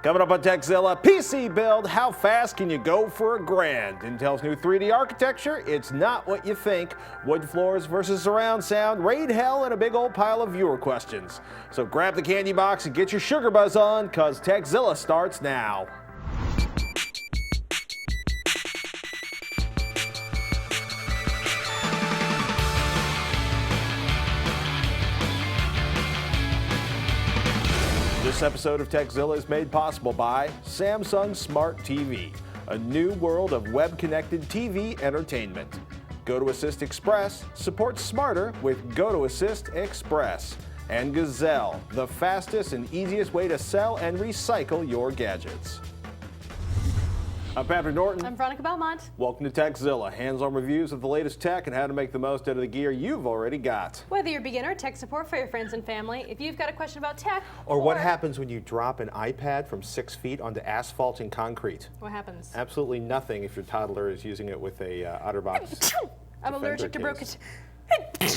Coming up on Tekzilla, PC build, how fast can you go for $1,000? Intel's new 3D architecture, it's not what you think. Wood floors versus surround sound, raid hell, and a big old pile of viewer questions. So grab the candy box and get your sugar buzz on, cause Tekzilla starts now. This episode of Tekzilla is made possible by Samsung Smart TV, a new world of web-connected TV entertainment. GoToAssist Express supports smarter with GoToAssist Express. And Gazelle, the fastest and easiest way to sell and recycle your gadgets. I'm Patrick Norton. I'm Veronica Belmont. Welcome to Tekzilla, hands-on reviews of the latest tech and how to make the most out of the gear you've already got. Whether you're a beginner, tech support for your friends and family, if you've got a question about tech, or what happens when you drop an iPad from 6 feet onto asphalt and concrete. What happens? Absolutely nothing if your toddler is using it with a OtterBox. I'm allergic to broken.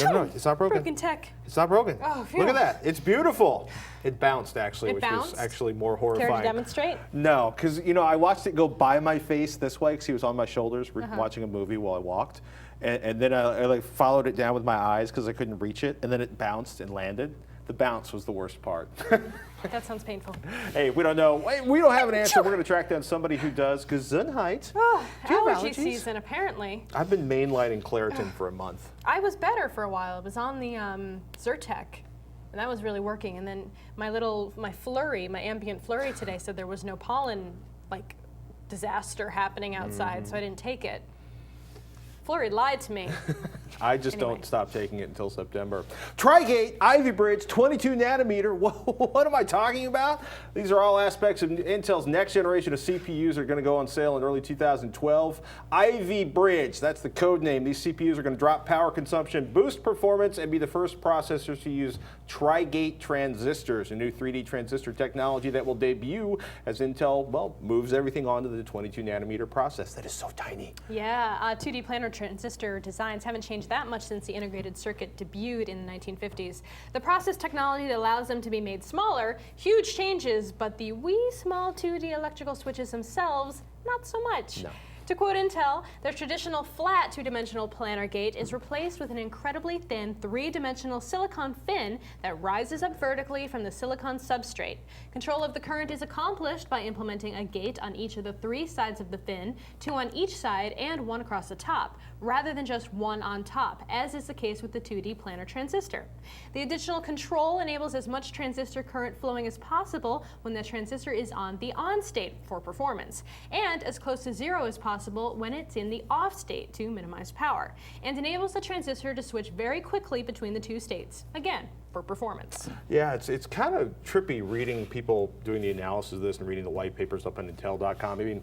No, it's not broken. Broken tech. It's not broken. Oh, phew. Look at that. It's beautiful. It bounced, actually, which bounced? was actually more horrifying. Care to demonstrate? No, because, you know, I watched it go by my face this way because he was on my shoulders watching a movie while I walked. And then I like followed it down with my eyes because I couldn't reach it. And then it bounced and landed. The bounce was the worst part. That sounds painful. Hey, we don't know. We don't have an answer. We're going to track down somebody who does. Gesundheit. Oh, Do you have allergy allergies? season, apparently. I've been mainlining Claritin for a month. I was better for a while. I was on the Zyrtec, and that was really working. And then my ambient flurry today said there was no pollen, like, disaster happening outside, so I didn't take it. Flurry lied to me. I just don't stop taking it until September. TriGate, Ivy Bridge, 22 nanometer. What am I talking about? These are all aspects of Intel's next generation of CPUs that are going to go on sale in early 2012. Ivy Bridge, that's the code name. These CPUs are going to drop power consumption, boost performance, and be the first processors to use TriGate transistors, a new 3D transistor technology that will debut as Intel, well, moves everything onto the 22 nanometer process. That is so tiny. Yeah, 2D planar transistor designs haven't changed that much since the integrated circuit debuted in the 1950s. The process technology that allows them to be made smaller, huge changes, but the wee small 2D electrical switches themselves, not so much. No. To quote Intel, their traditional flat two-dimensional planar gate is replaced with an incredibly thin three-dimensional silicon fin that rises up vertically from the silicon substrate. Control of the current is accomplished by implementing a gate on each of the 3 sides of the fin, 2 on each side and 1 across the top, rather than just 1 on top, as is the case with the 2D planar transistor. The additional control enables as much transistor current flowing as possible when the transistor is on the on state for performance, and as close to 0 as possible when it's in the off state to minimize power, and enables the transistor to switch very quickly between the 2 states, again, for performance. Yeah, it's kind of trippy reading people doing the analysis of this and reading the white papers up on Intel.com. I mean,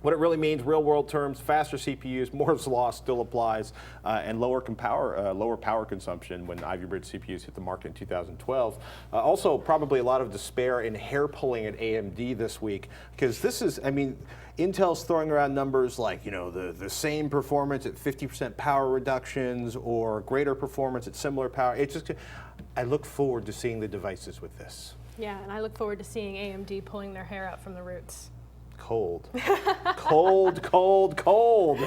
what it really means, real world terms, faster CPUs, Moore's law still applies, and lower power consumption when Ivy Bridge CPUs hit the market in 2012. Also, probably a lot of despair and hair pulling at AMD this week, because this is, I mean, Intel's throwing around numbers like, you know, the same performance at 50% power reductions or greater performance at similar power. It's just, I look forward to seeing the devices with this. Yeah, and I look forward to seeing AMD pulling their hair out from the roots. Cold. Cold, cold, cold.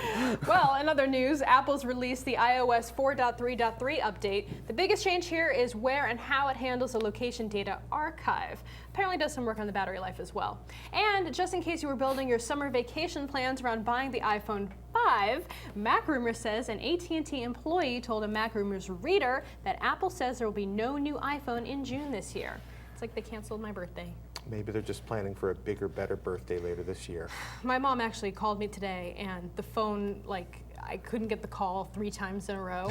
Well, in other news, Apple's released the iOS 4.3.3 update. The biggest change here is where and how it handles the location data archive. Apparently does some work on the battery life as well. And just in case you were building your summer vacation plans around buying the iPhone 5, MacRumors says an AT&T employee told a MacRumors reader that Apple says there will be no new iPhone in June this year. It's like they canceled my birthday. Maybe they're just planning for a bigger, better birthday later this year. My mom actually called me today, and the phone, like, I couldn't get the call 3 times in a row.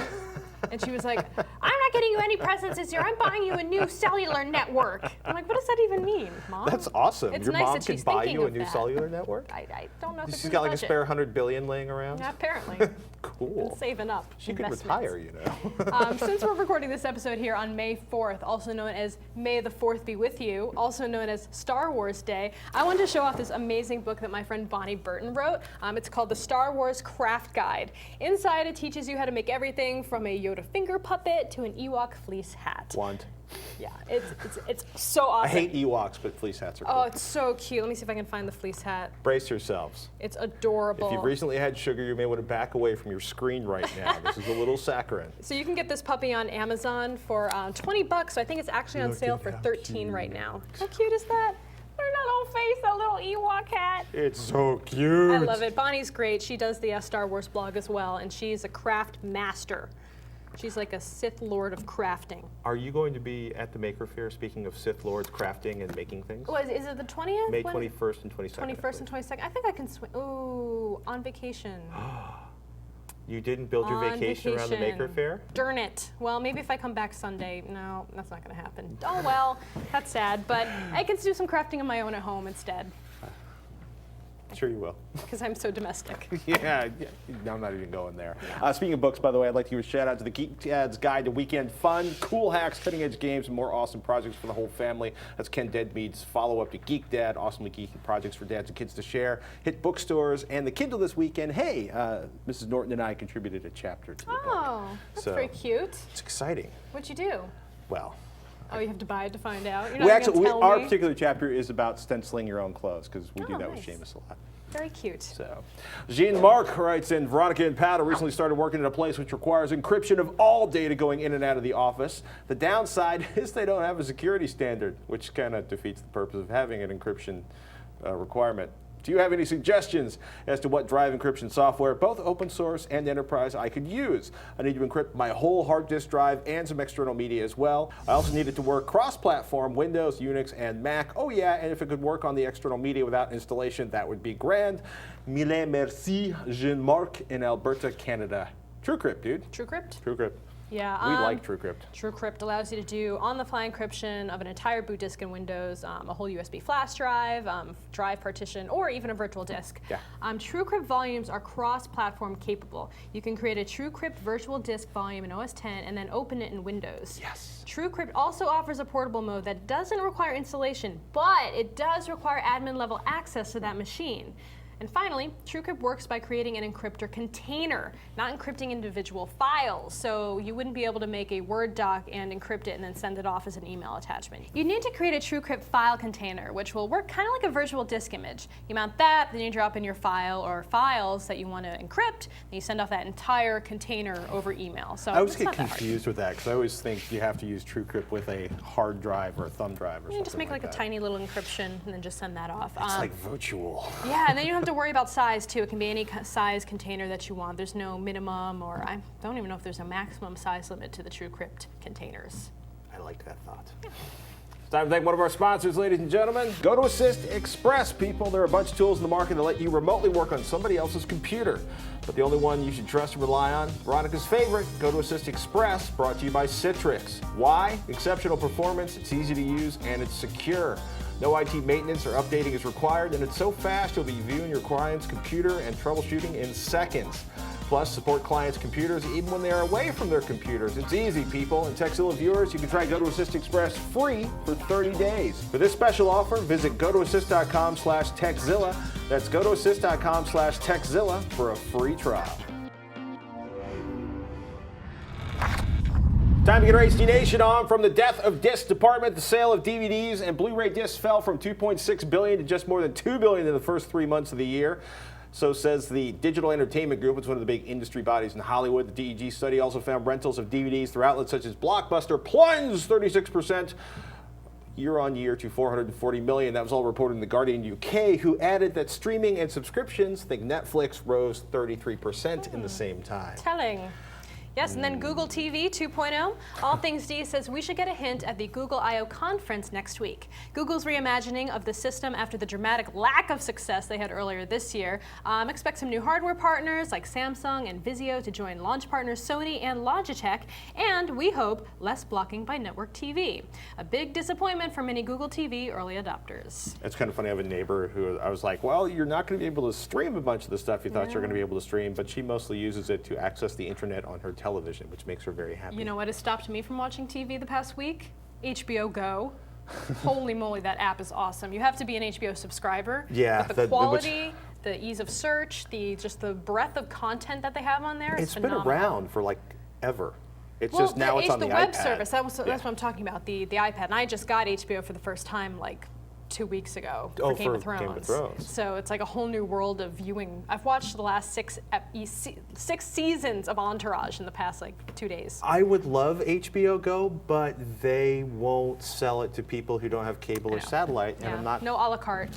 And she was like, I'm not getting you any presents this year. I'm buying you a new cellular network. I'm like, what does that even mean, Mom? That's awesome. It's Your nice mom that can she's buy thinking you a of new that. cellular network? I don't know if it's She's in got the like a budget. spare $100 billion laying around? Yeah, apparently. Cool. Been saving up. She could investments. retire, you know. Since we're recording this episode here on May 4th, also known as May the 4th Be With You, also known as Star Wars Day, I wanted to show off this amazing book that my friend Bonnie Burton wrote. It's called The Star Wars Craft Guide. Inside, it teaches you how to make everything from a Yoda finger puppet to an Ewok fleece hat. Want. Yeah, it's so awesome. I hate Ewoks, but fleece hats are cool. Oh, it's so cute. Let me see if I can find the fleece hat. Brace yourselves. It's adorable. If you've recently had sugar, you may want to back away from your screen right now. This is a little saccharine. So you can get this puppy on Amazon for $20. So I think it's actually on sale for $13 right now. How cute is that? Their little face, that little Ewok hat. It's so cute. I love it. Bonnie's great. She does the Star Wars blog as well, and she's a craft master. She's like a Sith Lord of crafting. Are you going to be at the Maker Faire, speaking of Sith Lords crafting and making things? Oh, is it the 20th? May 21st and 22nd. 21st and 22nd. I think I can swing. Ooh, on vacation. You didn't build your vacation around the Maker Faire? Darn it. Well, maybe if I come back Sunday. No, that's not going to happen. Oh, well, that's sad. But I can do some crafting on my own at home instead. Sure you will. Because I'm so domestic. Yeah, I'm not even going there. Speaking of books, by the way, I'd like to give a shout out to the Geek Dad's Guide to Weekend Fun, cool hacks, cutting edge games, and more awesome projects for the whole family. That's Ken Deadmead's follow-up to Geek Dad, awesomely geeky projects for dads and kids to share. Hit bookstores and the Kindle this weekend. Hey, Mrs. Norton and I contributed a chapter to the book. Oh, that's very cute. It's exciting. What'd you do? Well, Oh, you have to buy it to find out? You're we not actually, going to tell our me? particular chapter is about stenciling your own clothes, because we do that with nice. Seamus a lot. Very cute. So, Jean-Marc writes in, Veronica and Pat recently started working at a place which requires encryption of all data going in and out of the office. The downside is they don't have a security standard, which kind of defeats the purpose of having an encryption requirement. Do you have any suggestions as to what drive encryption software, both open source and enterprise, I could use? I need to encrypt my whole hard disk drive and some external media as well. I also need it to work cross-platform, Windows, Unix, and Mac. Oh yeah, and if it could work on the external media without installation, that would be grand. Mille merci, Jean-Marc in Alberta, Canada. TrueCrypt, dude. TrueCrypt? TrueCrypt. Yeah. We like TrueCrypt. TrueCrypt allows you to do on-the-fly encryption of an entire boot disk in Windows, a whole USB flash drive, drive partition, or even a virtual disk. Yeah. TrueCrypt volumes are cross-platform capable. You can create a TrueCrypt virtual disk volume in OS X and then open it in Windows. Yes. TrueCrypt also offers a portable mode that doesn't require installation, but it does require admin-level access to that machine. And finally, TrueCrypt works by creating an encryptor container, not encrypting individual files. So you wouldn't be able to make a Word doc and encrypt it and then send it off as an email attachment. You need to create a TrueCrypt file container, which will work kind of like a virtual disk image. You mount that, then you drop in your file or files that you want to encrypt, and you send off that entire container over email. So I always it's get not that hard. confused with that, because I always think you have to use TrueCrypt with a hard drive or a thumb drive or something. You just make like that. a tiny little encryption and then just send that off. It's like virtual. Yeah, and then you don't have to worry about size too. It can be any size container that you want. There's no minimum, or I don't even know if there's a maximum size limit to the TrueCrypt containers. I like that thought. It's time to thank one of our sponsors, ladies and gentlemen. Go to Assist Express, people. There are a bunch of tools in the market that let you remotely work on somebody else's computer. But the only one you should trust and rely on, Veronica's favorite, Go to Assist Express, brought to you by Citrix. Why? Exceptional performance, it's easy to use, and it's secure. No IT maintenance or updating is required, and it's so fast you'll be viewing your client's computer and troubleshooting in seconds. Plus, support clients' computers even when they are away from their computers. It's easy, people. And Tekzilla viewers, you can try Go to Assist Express free for 30 days. For this special offer, visit gotoassist.com/Tekzilla. That's gotoassist.com/Tekzilla for a free trial. Time to get our HD Nation on. From the death of disc department, the sale of DVDs and Blu-ray discs fell from $2.6 billion to just more than $2 billion in the first 3 months of the year. So says the Digital Entertainment Group. It's one of the big industry bodies in Hollywood. The DEG study also found rentals of DVDs through outlets such as Blockbuster plunged 36% year on year to 440 million. That was all reported in The Guardian UK, who added that streaming and subscriptions, think Netflix, rose 33% in the same time. Telling. Yes, and then Google TV 2.0. All Things D says we should get a hint at the Google I/O conference next week. Google's reimagining of the system after the dramatic lack of success they had earlier this year. Expect some new hardware partners like Samsung and Vizio to join launch partners Sony and Logitech, and we hope less blocking by network TV. A big disappointment for many Google TV early adopters. It's kind of funny. I have a neighbor who I was like, well, you're not going to be able to stream a bunch of the stuff you thought you were going to be able to stream, but she mostly uses it to access the internet on her television, which makes her very happy. You know what has stopped me from watching TV the past week? HBO Go. Holy moly, that app is awesome. You have to be an HBO subscriber. Yeah. But the quality, the ease of search, just the breadth of content that they have on there is phenomenal. It's been around for like ever. It's just now it's on the web iPad. service. That's what I'm talking about, the iPad. And I just got HBO for the first time like 2 weeks ago for Game of Thrones. So it's like a whole new world of viewing. I've watched the last six seasons of Entourage in the past like 2 days. I would love HBO Go, but they won't sell it to people who don't have cable or satellite, and I'm not. No a la carte.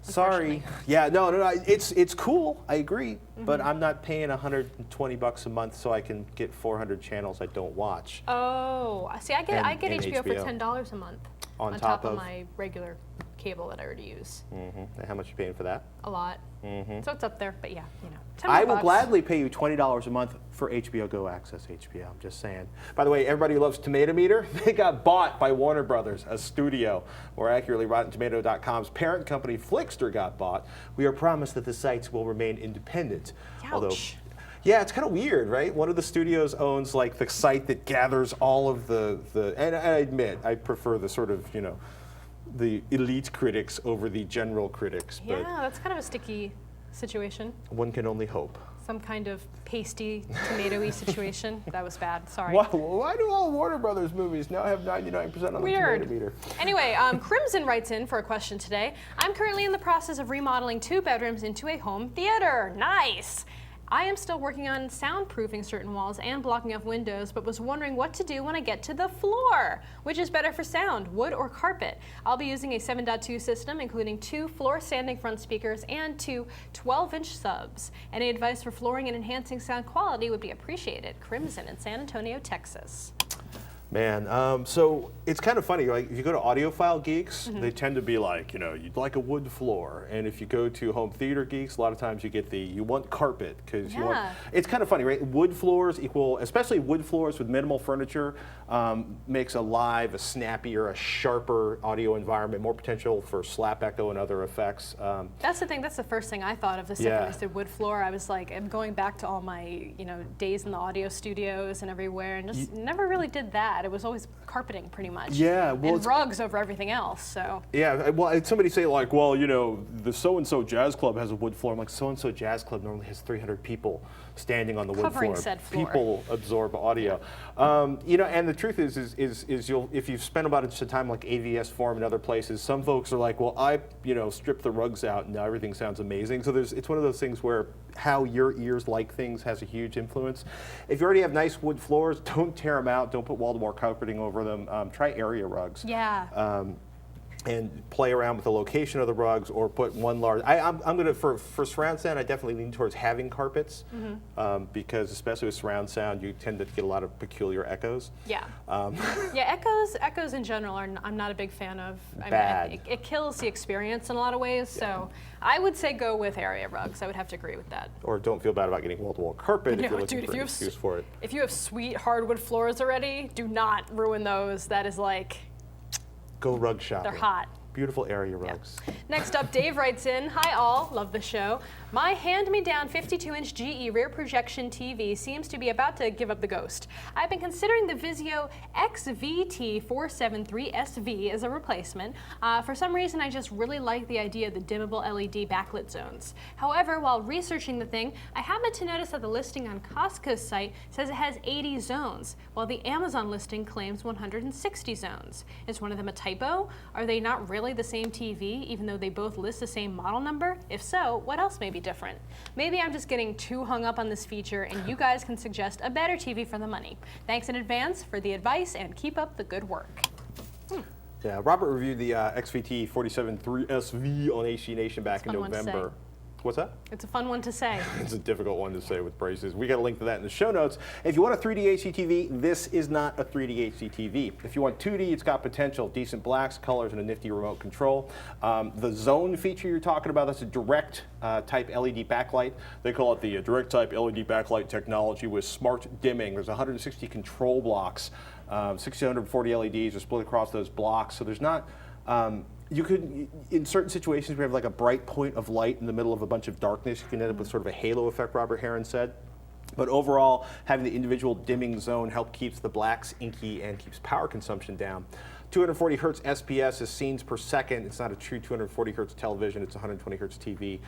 Sorry. Yeah, no, it's cool. I agree, but I'm not paying $120 a month so I can get 400 channels I don't watch. Oh, see, I get HBO for $10 a month on top of my regular cable that I already use. And how much are you paying for that? A lot. So it's up there, but yeah, you know. I will gladly pay you $20 a month for HBO Go Access HBO. I'm just saying. By the way, everybody who loves Tomato Meter, they got bought by Warner Brothers, a studio. More accurately, RottenTomato.com's parent company, Flixster, got bought. We are promised that the sites will remain independent. Ouch. Although, yeah, it's kind of weird, right? One of the studios owns like the site that gathers all of and I admit, I prefer the sort of, the elite critics over the general critics. Yeah, that's kind of a sticky situation. One can only hope. Some kind of pasty, tomatoey situation. That was bad. Sorry. Why do all Warner Brothers movies now have 99% on the Tomato Meter? Anyway, Crimson writes in for a question today. I'm currently in the process of remodeling 2 bedrooms into a home theater. Nice. I am still working on soundproofing certain walls and blocking off windows, but was wondering what to do when I get to the floor. Which is better for sound, wood or carpet? I'll be using a 7.2 system, including 2 floor-standing front speakers and 2 12-inch subs. Any advice for flooring and enhancing sound quality would be appreciated. Crimson in San Antonio, Texas. Man, so it's kind of funny. Like if you go to Audiophile Geeks, they tend to be like, you'd like a wood floor, and if you go to Home Theater Geeks, a lot of times you get you want carpet because you want. It's kind of funny, right? Wood floors especially wood floors with minimal furniture, makes a snappier, a sharper audio environment, more potential for slap echo and other effects. That's the thing. That's the first thing I thought of the second I said wood floor. I was like, I'm going back to all my days in the audio studios and everywhere, and just never really did that. It was always carpeting, pretty much. Yeah, well, and rugs over everything else. So. Yeah, well, somebody say like, well, the so-and-so jazz club has a wood floor. I'm like, so-and-so jazz club normally has 300 people standing on the wood floor. Said floor. People absorb audio. And the truth is if you've spent a bunch of time like AVS Forum and other places, some folks are like, well, I stripped the rugs out and now everything sounds amazing. So it's one of those things where how your ears like things has a huge influence. If you already have nice wood floors, don't tear them out. Don't put wall-to-wall carpeting over them. Try area rugs. Yeah. And play around with the location of the rugs, or put one large. I'm gonna for surround sound. I definitely lean towards having carpets because especially with surround sound, you tend to get a lot of peculiar echoes. Yeah. Yeah. Echoes in general I'm not a big fan of. Bad. I mean, it kills the experience in a lot of ways. So I would say go with area rugs. I would have to agree with that. Or don't feel bad about getting wall-to-wall carpet if you're looking for an excuse for it. If you have sweet hardwood floors already, do not ruin those. That is like. Go rug shopping. They're hot. Beautiful area rugs. Yeah. Next up, Dave writes in, hi all, love the show. My hand-me-down 52-inch GE rear projection TV seems to be about to give up the ghost. I've been considering the Vizio XVT473SV as a replacement. For some reason, I just really like the idea of the dimmable LED backlit zones. However, while researching the thing, I happened to notice that the listing on Costco's site says it has 80 zones, while the Amazon listing claims 160 zones. Is one of them a typo? Are they not really the same TV, even though they both list the same model number? If so, what else may be different? Maybe I'm just getting too hung up on this feature and you guys can suggest a better TV for the money. Thanks in advance for the advice and keep up the good work. Yeah, Robert reviewed the XVT 473SV on HD Nation back in November. What's that? It's a fun one to say. It's a difficult one to say with braces. We got a link to that in the show notes. If you want a 3D HDTV, this is not a 3D HDTV. If you want 2D, it's got potential, decent blacks, colors, and a nifty remote control. The zone feature you're talking about, that's a direct type LED backlight. They call it the direct type LED backlight technology with smart dimming. There's 160 control blocks, 640 LEDs are split across those blocks. So there's not, you could, in certain situations, we have like a bright point of light in the middle of a bunch of darkness. You can end up with sort of a halo effect, Robert Heron said. But overall, having the individual dimming zone help keeps the blacks inky and keeps power consumption down. 240 hertz SPS is scenes per second. It's not a true 240 hertz television. It's 120 hertz TV.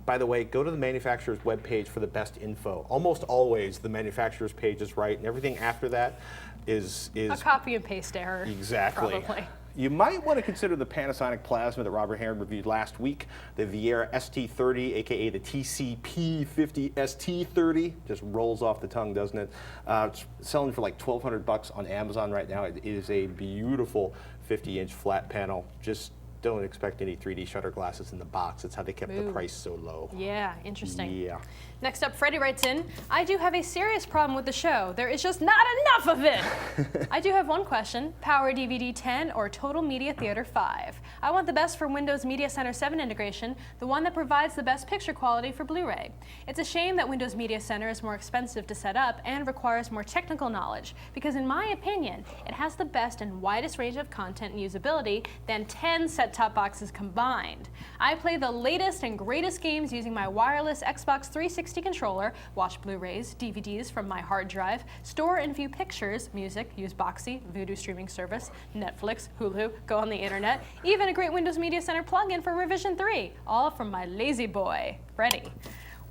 By the way, go to the manufacturer's webpage for the best info. Almost always, the manufacturer's page is right, and everything after that is a copy and paste error. Exactly. Probably. You might want to consider the Panasonic Plasma that Robert Heron reviewed last week, the Viera ST30, aka the TCP50 ST30. Just rolls off the tongue, doesn't it? It's selling for like $1,200 on Amazon right now. It is a beautiful 50-inch flat panel. Just don't expect any 3D shutter glasses in the box. That's how they kept the price so low. Yeah, interesting. Yeah. Next up, Freddie writes in, I do have a serious problem with the show. There is just not enough of it. I do have one question. Power DVD 10 or Total Media Theater 5? I want the best for Windows Media Center 7 integration, the one that provides the best picture quality for Blu-ray. It's a shame that Windows Media Center is more expensive to set up and requires more technical knowledge, because in my opinion, it has the best and widest range of content and usability than 10 set-top boxes combined. I play the latest and greatest games using my wireless Xbox 360 controller, watch Blu-rays, DVDs from my hard drive, store and view pictures, music, use Boxy, Vudu streaming service, Netflix, Hulu, go on the internet, even a great Windows Media Center plugin for Revision 3, all from my lazy boy, Freddie.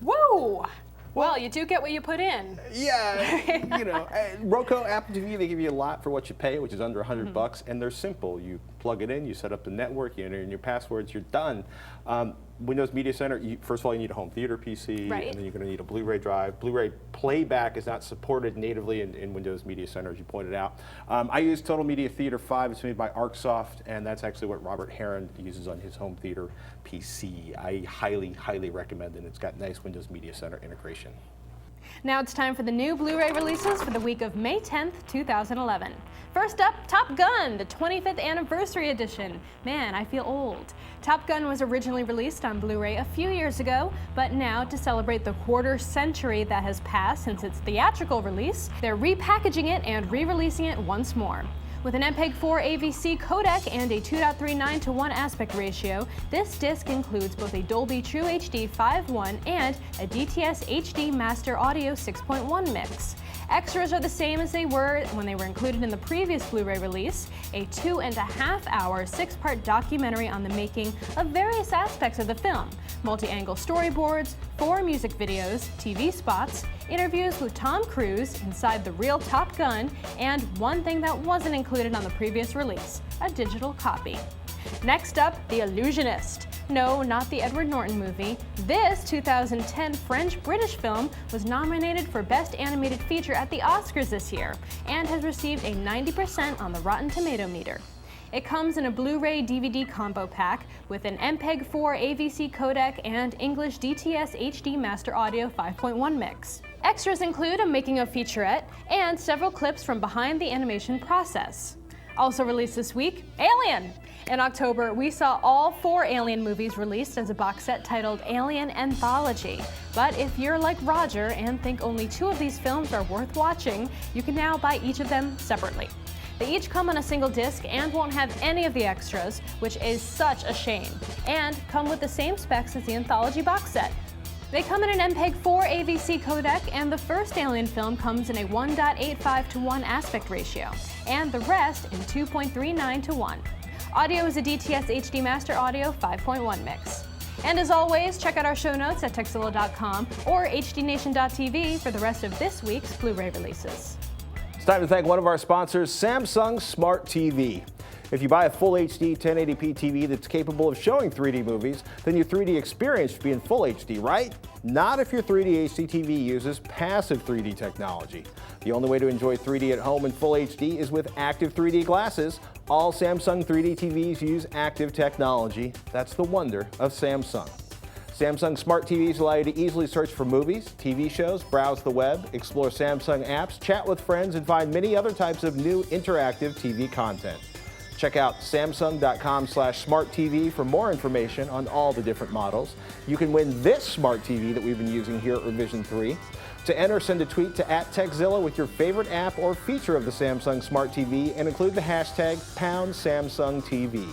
Woo! Well, you do get what you put in. Yeah, you know, Roku, Apple TV, they give you a lot for what you pay, which is under $100, and they're simple. You plug it in, you set up the network, you enter in your passwords, you're done. Windows Media Center, first of all, you need a home theater PC, right, and then you're going to need a Blu-ray drive. Blu-ray playback is not supported natively in Windows Media Center, as you pointed out. I use Total Media Theater 5. It's made by ArcSoft, and that's actually what Robert Heron uses on his home theater PC. I highly, highly recommend it. It's got nice Windows Media Center integration. Now it's time for the new Blu-ray releases for the week of May 10th, 2011. First up, Top Gun, the 25th Anniversary Edition. Man, I feel old. Top Gun was originally released on Blu-ray a few years ago, but now to celebrate the quarter century that has passed since its theatrical release, they're repackaging it and re-releasing it once more. With an MPEG-4 AVC codec and a 2.39:1 aspect ratio, this disc includes both a Dolby True HD 5.1 and a DTS HD Master Audio 6.1 mix. Extras are the same as they were when they were included in the previous Blu-ray release, a 2.5-hour, 6-part documentary on the making of various aspects of the film, multi-angle storyboards, 4 music videos, TV spots, interviews with Tom Cruise inside the real Top Gun, and one thing that wasn't included on the previous release, a digital copy. Next up, The Illusionist. No, not the Edward Norton movie. This 2010 French-British film was nominated for Best Animated Feature at the Oscars this year and has received a 90% on the Rotten Tomato meter. It comes in a Blu-ray DVD combo pack with an MPEG-4 AVC codec and English DTS HD Master Audio 5.1 mix. Extras include a making-of featurette and several clips from behind the animation process. Also released this week, Alien! In October, we saw all 4 Alien movies released as a box set titled Alien Anthology. But if you're like Roger and think only 2 of these films are worth watching, you can now buy each of them separately. They each come on a single disc and won't have any of the extras, which is such a shame, and come with the same specs as the Anthology box set. They come in an MPEG-4 AVC codec, and the first Alien film comes in a 1.85:1 aspect ratio, and the rest in 2.39:1. Audio is a DTS HD Master Audio 5.1 mix. And as always, check out our show notes at Tekzilla.com or hdnation.tv for the rest of this week's Blu-ray releases. It's time to thank one of our sponsors, Samsung Smart TV. If you buy a full HD 1080p TV that's capable of showing 3D movies, then your 3D experience should be in full HD, right? Not if your 3D HD TV uses passive 3D technology. The only way to enjoy 3D at home in full HD is with active 3D glasses. All Samsung 3D TVs use active technology. That's the wonder of Samsung. Samsung Smart TVs allow you to easily search for movies, TV shows, browse the web, explore Samsung apps, chat with friends, and find many other types of new interactive TV content. Check out samsung.com/smarttv for more information on all the different models. You can win this smart TV that we've been using here at Revision 3. To enter, send a tweet to @Tekzilla with your favorite app or feature of the Samsung Smart TV and include the hashtag #SamsungTV.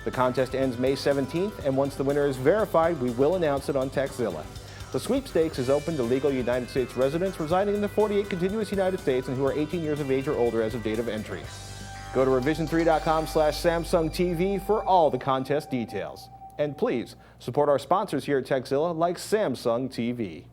The contest ends May 17th, and once the winner is verified, we will announce it on Tekzilla. The sweepstakes is open to legal United States residents residing in the 48 contiguous United States and who are 18 years of age or older as of date of entry. Go to revision3.com/SamsungTV for all the contest details. And please support our sponsors here at Tekzilla like Samsung TV.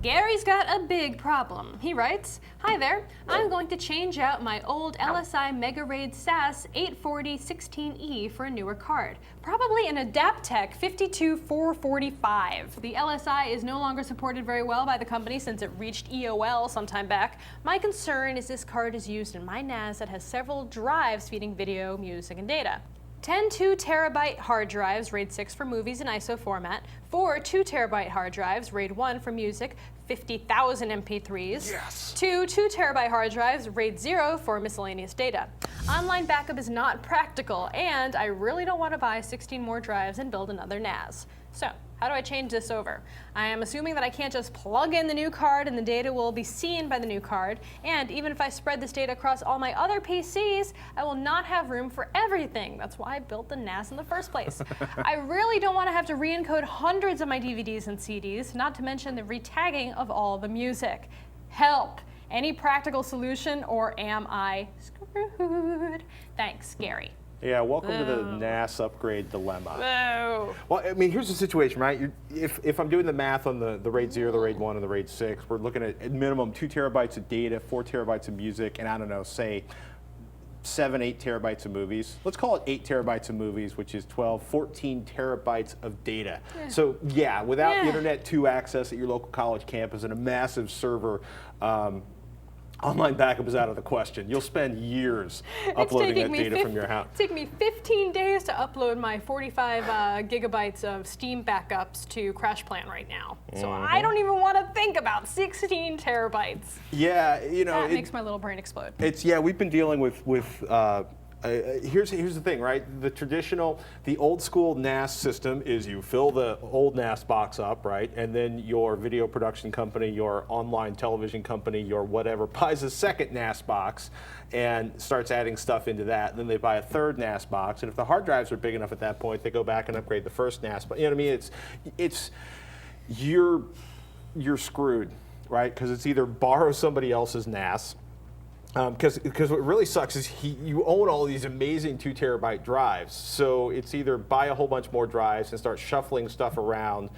Gary's got a big problem. He writes, "Hi there, I'm going to change out my old LSI Mega Raid SAS 840-16E for a newer card. Probably an Adaptec 52445. The LSI is no longer supported very well by the company since it reached EOL sometime back. My concern is this card is used in my NAS that has several drives feeding video, music, and data. 10 2TB hard drives, RAID 6 for movies in ISO format, 4 2TB hard drives, RAID 1 for music, 50,000 MP3s, Yes. 2 2TB hard drives, RAID 0 for miscellaneous data. Online backup is not practical, and I really don't want to buy 16 more drives and build another NAS. So, how do I change this over? I am assuming that I can't just plug in the new card and the data will be seen by the new card, and even if I spread this data across all my other PCs, I will not have room for everything. That's why I built the NAS in the first place. I really don't want to have to re-encode hundreds of my DVDs and CDs, not to mention the retagging of all the music. Help! Any practical solution, or am I screwed? Thanks, Gary. Yeah, welcome to the NAS upgrade dilemma. Whoa. Well, I mean, here's the situation, right? If I'm doing the math on the RAID 0, the RAID 1, and the RAID 6, we're looking at minimum 2 terabytes of data, 4 terabytes of music, and I don't know, say 7, 8 terabytes of movies. Let's call it 8 terabytes of movies, which is 12, 14 terabytes of data. Yeah. So yeah, without Internet 2 access at your local college campus and a massive server, online backup is out of the question. You'll spend years uploading that data from your house. It's taking me 15 days to upload my 45 gigabytes of Steam backups to CrashPlan right now. So I don't even want to think about 16 terabytes. Yeah, you know. That makes my little brain explode. We've been dealing with here's the thing, right? The old school NAS system is you fill the old NAS box up, right? And then your video production company, your online television company, your whatever, buys a second NAS box and starts adding stuff into that. And then they buy a third NAS box. And if the hard drives are big enough at that point, they go back and upgrade the first NAS. But you know what I mean? You're screwed, right? Because it's either borrow somebody else's NAS, because what really sucks is you own all these amazing 2 terabyte drives. So it's either buy a whole bunch more drives and start shuffling stuff around,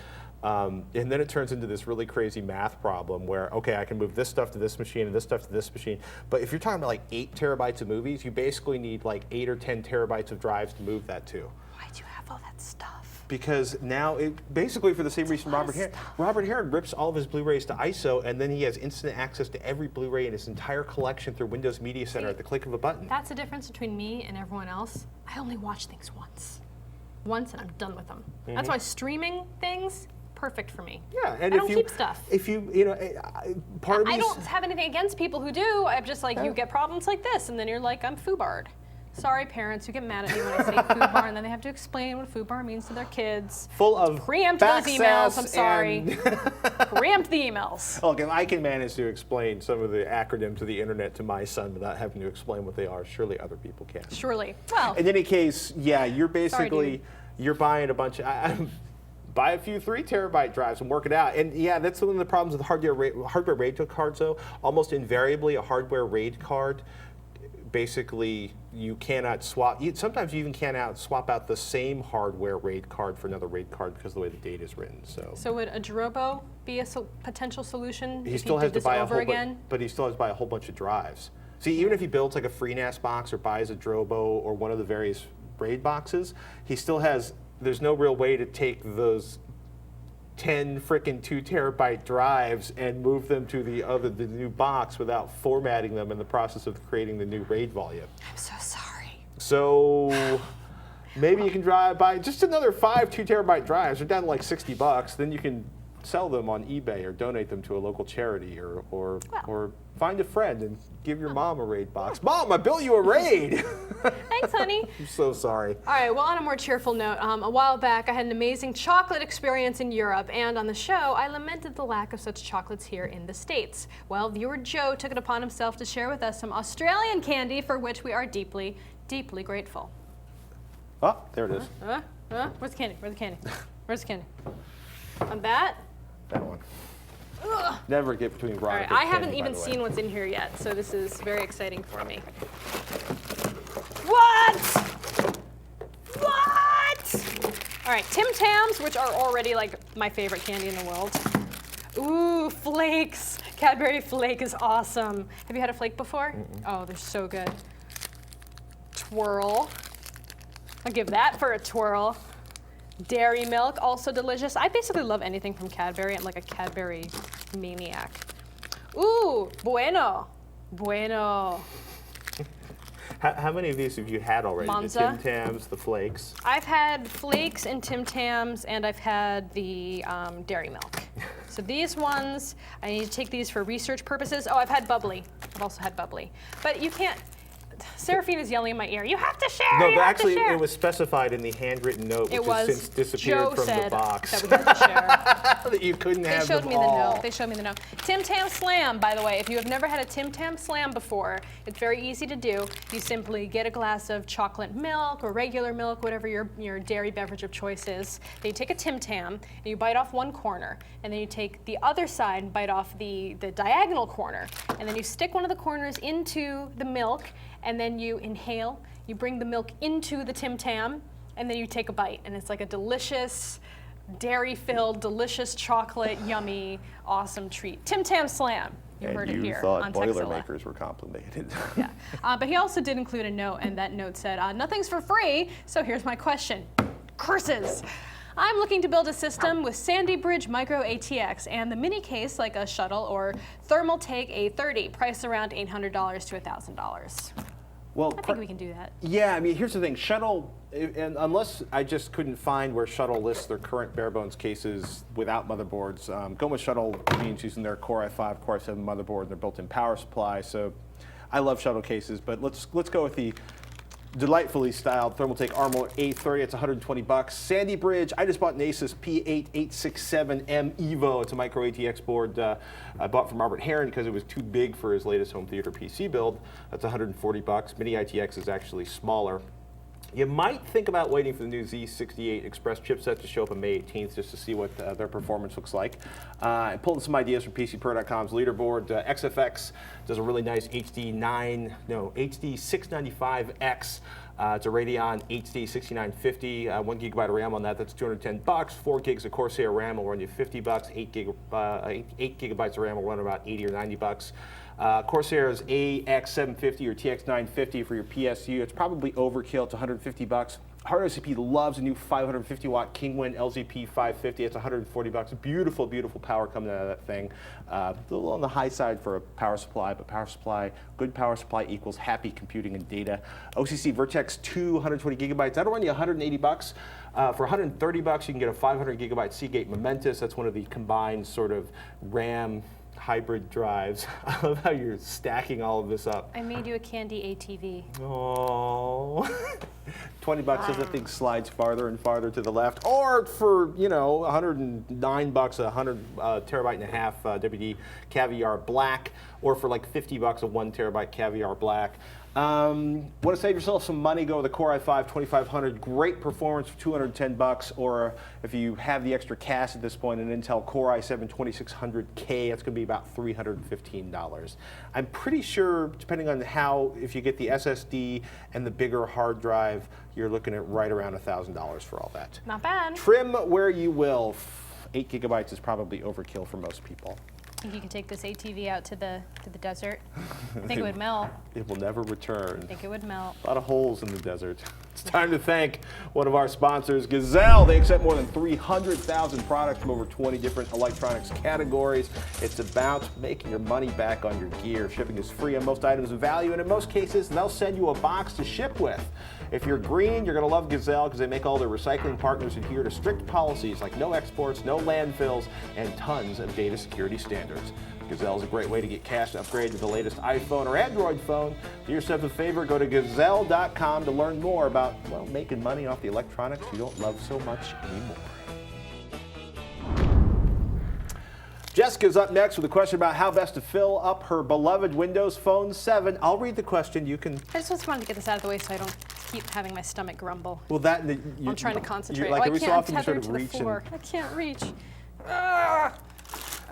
and then it turns into this really crazy math problem where, okay, I can move this stuff to this machine and this stuff to this machine. But if you're talking about like 8 terabytes of movies, you basically need like 8 or 10 terabytes of drives to move that to. Why'd you have all that stuff? Because now, basically for the same reason Robert Heron rips all of his Blu-rays to ISO, and then he has instant access to every Blu-ray in his entire collection through Windows Media Center at the click of a button. That's the difference between me and everyone else. I only watch things once. Once and I'm done with them. That's why streaming things, perfect for me. Yeah, and I don't keep stuff. If you know, part of I don't have anything against people who do. I'm just like, you get problems like this, and then you're like, I'm foobarred. Sorry, parents who get mad at me when I say foobar, and then they have to explain what foobar means to their kids. Full of preempt those emails. I'm sorry. Preempt the emails. Look, if I can manage to explain some of the acronyms of the internet to my son without having to explain what they are, surely other people can. Surely. Well. In any case, yeah, you're basically you're buying a bunch of. Buy a few 3 terabyte drives and work it out. And yeah, that's one of the problems with hardware RAID cards, though. Almost invariably, a hardware RAID card, basically, you cannot swap. Sometimes you even cannot swap out the same hardware RAID card for another RAID card because of the way the data is written. So would a Drobo be a potential solution? He still has to buy but he still has to buy a whole bunch of drives. See, even if he builds like a free NAS box or buys a Drobo or one of the various RAID boxes, he still has. There's no real way to take those 10 frickin' 2 terabyte drives and move them to the new box without formatting them in the process of creating the new RAID volume. I'm so sorry. So Maybe you can buy just another 5 2-terabyte drives. They're down to like $60. Then you can sell them on eBay or donate them to a local charity or find a friend and give your mom a RAID box. Mom, I built you a RAID. Thanks, honey. I'm so sorry. All right, well, on a more cheerful note, a while back I had an amazing chocolate experience in Europe, and on the show I lamented the lack of such chocolates here in the States. Well, viewer Joe took it upon himself to share with us some Australian candy for which we are deeply, deeply grateful. Oh, there it is. Where's the candy? Where's the candy? Where's the candy? On that? That one. Ugh. Never get between rock All right, and I candy, haven't by even the way. seen what's in here yet, so this is very exciting for me. What? What? All right, Tim Tams, which are already like my favorite candy in the world. Ooh, flakes. Cadbury flake is awesome. Have you had a flake before? Oh, they're so good. Twirl. I'll give that for a twirl. Dairy milk, also delicious. I basically love anything from Cadbury. I'm like a Cadbury maniac. Ooh, bueno. Bueno. How many of these have you had already? Monza. The Tim Tams, the flakes. I've had flakes and Tim Tams, and I've had the dairy milk. So these ones, I need to take these for research purposes. Oh, I've had bubbly. I've also had bubbly. But you can't, Seraphina's yelling in my ear, you have to share, No, you but have actually to share. it was specified in the handwritten note, which has since disappeared Joe from said the box. that we had to share. That you couldn't They have showed them me the all. note. They showed me the note. Tim Tam Slam, by the way, if you have never had a Tim Tam Slam before, it's very easy to do. You simply get a glass of chocolate milk or regular milk, whatever your dairy beverage of choice is. Then you take a Tim Tam and you bite off one corner, and then you take the other side and bite off the diagonal corner, and then you stick one of the corners into the milk, and then you inhale. You bring the milk into the Tim Tam, and then you take a bite, and it's like a delicious, dairy-filled, delicious chocolate, yummy, awesome treat. Tim Tam Slam. You heard it here on And you thought Tekzilla. Boilermakers were complimented. Yeah, but he also did include a note, and that note said, nothing's for free, so here's my question. Curses! I'm looking to build a system with Sandy Bridge Micro ATX and the mini case like a shuttle or Thermaltake A30, priced around $800 to $1,000. Well, I think we can do that. yeah, I mean, here's the thing. Shuttle, And unless I just couldn't find where Shuttle lists their current bare bones cases without motherboards, going with Shuttle means using their Core i5, Core i7 motherboard and their built-in power supply. So I love Shuttle cases, but let's go with the delightfully styled Thermaltake Armor A30. It's $120. Sandy Bridge, I just bought an Asus P8867M Evo. It's a micro ATX board I bought from Robert Heron because it was too big for his latest home theater PC build. That's $140. Mini ITX is actually smaller. You might think about waiting for the new Z68 Express chipset to show up on May 18th just to see what their performance looks like. I pulled in some ideas from PCPro.com's leaderboard. XFX does a really nice HD695X. It's a Radeon HD 6950, 1 gigabyte of RAM on that. That's $210. 4 gigs of Corsair RAM will run you $50. 8 gigabytes of RAM will run about $80 or $90. Corsair's AX750 or TX950 for your PSU. It's probably overkill. It's $150. Hard OCP loves a new 550 watt Kingwin LZP 550. It's $140. Beautiful, beautiful power coming out of that thing. A little on the high side for a power supply, but good power supply equals happy computing and data. OCC Vertex 2, 120 gigabytes. That'll run you $180. For $130, you can get a 500 gigabyte Seagate Momentous. That's one of the combined sort of RAM hybrid drives. I love how you're stacking all of this up. I made you a candy ATV. Oh, $20 as that thing slides farther and farther to the left. Or for, $109, 100 terabyte and a half WD Caviar Black, or for like $50, a 1 terabyte Caviar Black. Want to save yourself some money? Go with the Core i5 2500. Great performance for $210. Or if you have the extra cash at this point, an Intel Core i7 2600K. That's going to be about $315. I'm pretty sure, depending on if you get the SSD and the bigger hard drive, you're looking at right around $1,000 for all that. Not bad. Trim where you will. 8 gigabytes is probably overkill for most people. Think you could take this ATV out to the desert? I think it would melt. It will never return. I think it would melt. A lot of holes in the desert. It's time to thank one of our sponsors, Gazelle. They accept more than 300,000 products from over 20 different electronics categories. It's about making your money back on your gear. Shipping is free on most items of value, and in most cases, they'll send you a box to ship with. If you're green, you're going to love Gazelle because they make all their recycling partners adhere to strict policies like no exports, no landfills, and tons of data security standards. Gazelle is a great way to get cash to upgrade to the latest iPhone or Android phone. Do yourself a favor, go to Gazelle.com to learn more about, well, making money off the electronics you don't love so much anymore. Jessica's up next with a question about how best to fill up her beloved Windows Phone 7. I'll read the question. You can. I just wanted to get this out of the way so I don't keep having my stomach grumble. Well, that. I'm trying to concentrate. Like every I so can't often you sort tether of to reach the floor. I can't reach. Okay.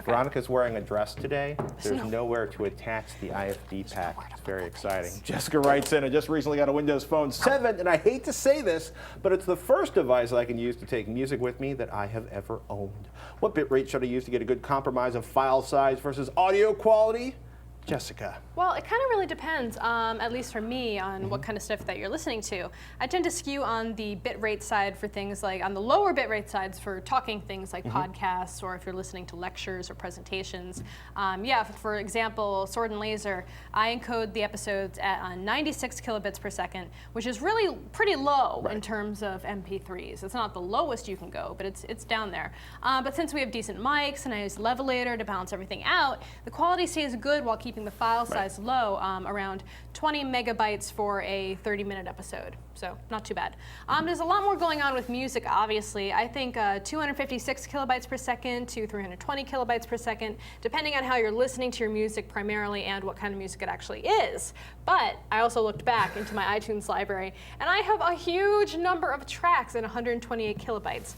Veronica's wearing a dress today. There's nowhere to attach the IFB pack. It's very exciting. Jessica writes in, I just recently got a Windows Phone 7, and I hate to say this, but it's the first device that I can use to take music with me that I have ever owned. What bitrate should I use to get a good compromise of file size versus audio quality? Jessica. Well, it kind of really depends, at least for me, on what kind of stuff that you're listening to. I tend to skew on the bitrate side for things like, on the lower bitrate sides for talking things like podcasts, or if you're listening to lectures or presentations. Yeah, for example, Sword and Laser, I encode the episodes at 96 kilobits per second, which is really pretty low in terms of MP3s. It's not the lowest you can go, but it's down there. But since we have decent mics and I use Levelator to balance everything out, the quality stays good while keeping the file size low, around 20 megabytes for a 30-minute episode. So not too bad. There's a lot more going on with music, obviously. I think 256 kilobytes per second to 320 kilobytes per second, depending on how you're listening to your music primarily and what kind of music it actually is. But I also looked back into my iTunes library, and I have a huge number of tracks at 128 kilobytes.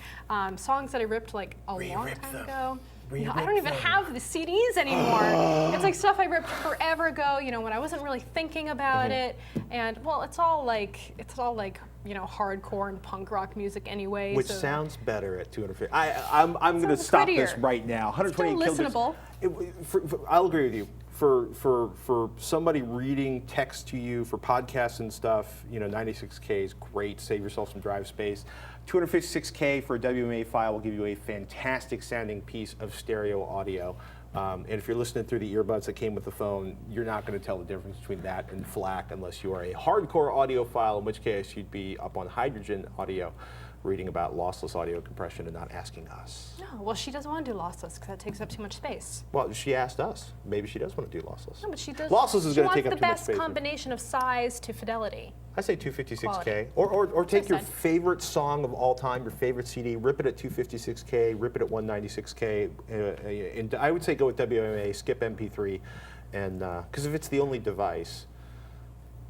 Songs that I ripped like a long time ago. You know, I don't even have the CDs anymore. It's like stuff I ripped forever ago, you know, when I wasn't really thinking about it. And well, it's all like, you know, hardcore and punk rock music anyway. Which so sounds better at 250. I'm going to stop prettier. this right now. 128 Still listenable. I'll agree with you. For somebody reading text to you for podcasts and stuff, you know, 96K is great. Save yourself some drive space. 256K for a WMA file will give you a fantastic sounding piece of stereo audio. And if you're listening through the earbuds that came with the phone, you're not going to tell the difference between that and FLAC unless you are a hardcore audiophile, in which case you'd be up on Hydrogen Audio, reading about lossless audio compression and not asking us. No, well, she doesn't want to do lossless because that takes up too much space. Well, she asked us. Maybe she does want to do lossless. No, but she does. Lossless is going to take up too much space. She wants the best combination of size to fidelity. I say 256K. Quality. Or take your Fine. favorite song of all time, your favorite CD, rip it at 256K, rip it at 196K. And I would say go with WMA, skip MP3, and because if it's the only device,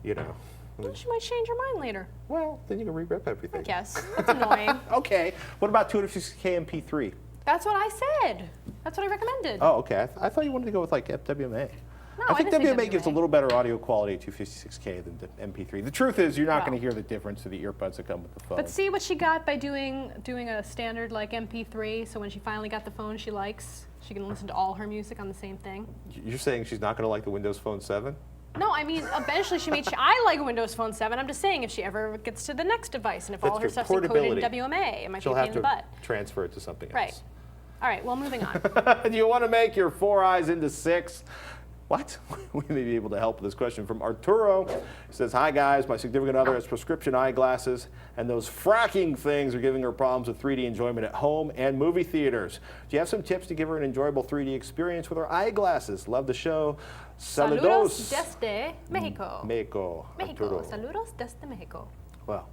you know. Well, she might change her mind later. Well, then you can re-rip everything. I guess. That's annoying. Okay. What about 256K MP3? That's what I said. That's what I recommended. Oh, okay. I thought you wanted to go with like WMA. No, I think didn't say WMA gives a little better audio quality at 256K than the MP3. The truth is, you're not going to hear the difference to the earbuds that come with the phone. But see what she got by doing a standard like MP3. So when she finally got the phone she likes, she can listen to all her music on the same thing. You're saying she's not going to like the Windows Phone 7? No, I mean, eventually she made. I like Windows Phone 7. I'm just saying, if she ever gets to the next device, and if all her stuff's encoded in WMA, it might be a pain in the butt. She'll have to transfer it to something else. Right. All right. Well, moving on. Do you want to make your 4 eyes into 6? What? We may be able to help with this question from Arturo. He says, hi guys, my significant other has prescription eyeglasses, and those fracking things are giving her problems with 3D enjoyment at home and movie theaters. Do you have some tips to give her an enjoyable 3D experience with her eyeglasses? Love the show. Saludos desde Mexico. Mexico. Mexico. Arturo. Saludos desde Mexico. Well,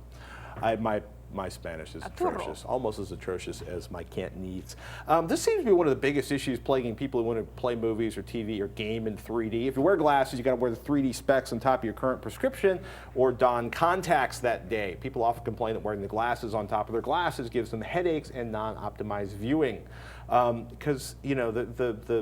my Spanish is atrocious, almost as atrocious as my Cantonese. This seems to be one of the biggest issues plaguing people who want to play movies or TV or game in 3D. If you wear glasses, you got to wear the 3D specs on top of your current prescription or don contacts that day. People often complain that wearing the glasses on top of their glasses gives them headaches and non-optimized viewing. Because you know the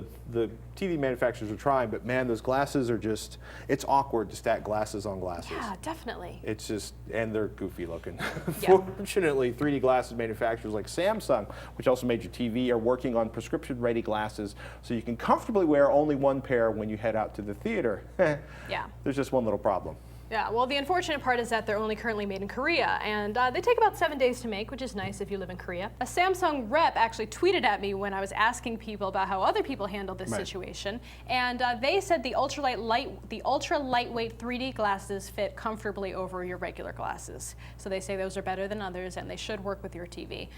TV manufacturers are trying, but man, those glasses are just, it's awkward to stack glasses on glasses. Yeah, definitely. It's just, and they're goofy looking. Yeah. Fortunately, 3D glasses manufacturers like Samsung, which also made your TV, are working on prescription-ready glasses so you can comfortably wear only one pair when you head out to the theater. Yeah. There's just one little problem. Yeah, well, the unfortunate part is that they're only currently made in Korea, and they take about 7 days to make, which is nice if you live in Korea. A Samsung rep actually tweeted at me when I was asking people about how other people handled this situation, and they said the ultra lightweight 3D glasses fit comfortably over your regular glasses. So they say those are better than others, and they should work with your TV.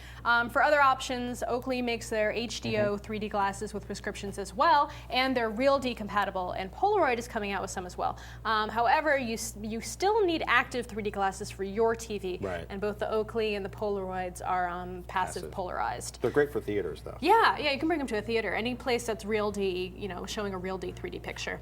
For other options, Oakley makes their HDO 3D glasses with prescriptions as well, and they're RealD compatible, and Polaroid is coming out with some as well. However, you still need active 3D glasses for your TV, Right. and both the Oakley and the Polaroids are passive polarized. They're great for theaters, though. Yeah, you can bring them to a theater, any place that's RealD, showing a RealD 3D picture.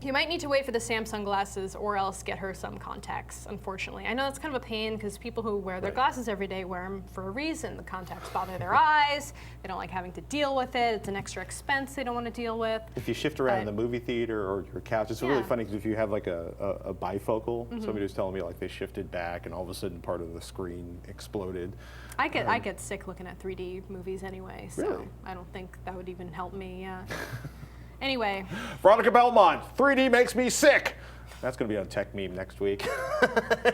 You might need to wait for the Samsung glasses or else get her some contacts, unfortunately. I know that's kind of a pain because people who wear their glasses every day wear them for a reason. The contacts bother their eyes. They don't like having to deal with it. It's an extra expense they don't want to deal with. If you shift around in the movie theater or your couch, it's really funny because if you have like a bifocal, somebody was telling me like they shifted back and all of a sudden part of the screen exploded. I get sick looking at 3D movies anyway, so Really? I don't think that would even help me. Anyway. Veronica Belmont, 3D makes me sick. That's going to be on Tech Meme next week.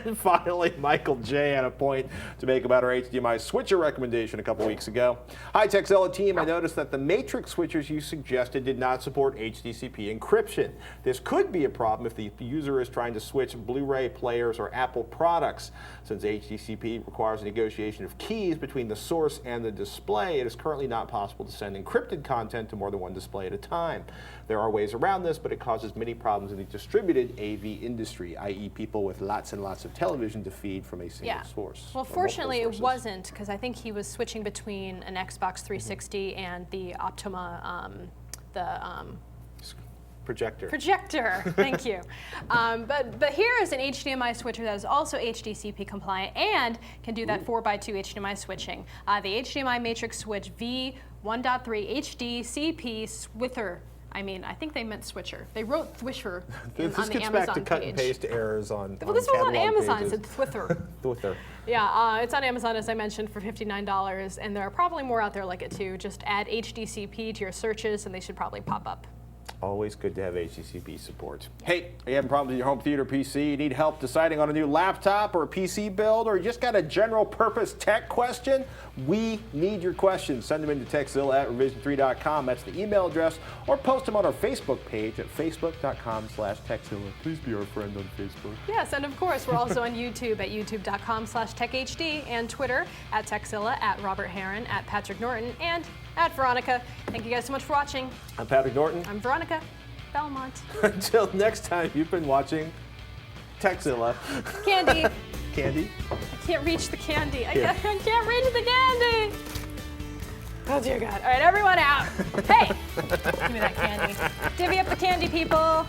And finally, Michael J. had a point to make about our HDMI switcher recommendation a couple weeks ago. Hi, Tekzilla team. I noticed that the Matrix switchers you suggested did not support HTTP encryption. This could be a problem if the user is trying to switch Blu-ray players or Apple products. Since HTTP requires a negotiation of keys between the source and the display, it is currently not possible to send encrypted content to more than one display at a time. There are ways around this, but it causes many problems in the distributed AV industry, i.e. people with lots and lots of television to feed from a single source. Well, fortunately it wasn't, because I think he was switching between an Xbox 360 and the Optima, Projector. Thank you. But here is an HDMI switcher that is also HDCP compliant and can do that 4x2 HDMI switching. The HDMI Matrix Switch V1.3 HDCP Switcher. I think they meant switcher. They wrote Thwisher on This the gets Amazon back to cut page. and paste errors on Well, this was on catalog Amazon. pages. It said Thwither. Thwither. Yeah, it's on Amazon, as I mentioned, for $59, and there are probably more out there like it too. Just add HDCP to your searches, and they should probably pop up. Always good to have HTTP support. Hey, are you having problems with your home theater PC? You need help deciding on a new laptop or a PC build, or you just got a general purpose tech question? We need your questions. Send them in to Tekzilla at revision3.com. That's the email address, or post them on our Facebook page at facebook.com/Tekzilla. Please be our friend on Facebook. Yes, and of course, we're also on YouTube at youtube.com/TechHD and Twitter at Tekzilla, at Robert Heron, at Patrick Norton, and at Veronica. Thank you guys so much for watching. I'm Patrick Norton. I'm Veronica Belmont. Until next time, you've been watching Tekzilla. Candy. Candy? I can't reach the candy. I Here. can't reach the candy. Oh dear God. All right, everyone out. Hey, give me that candy. Divvy up the candy, people.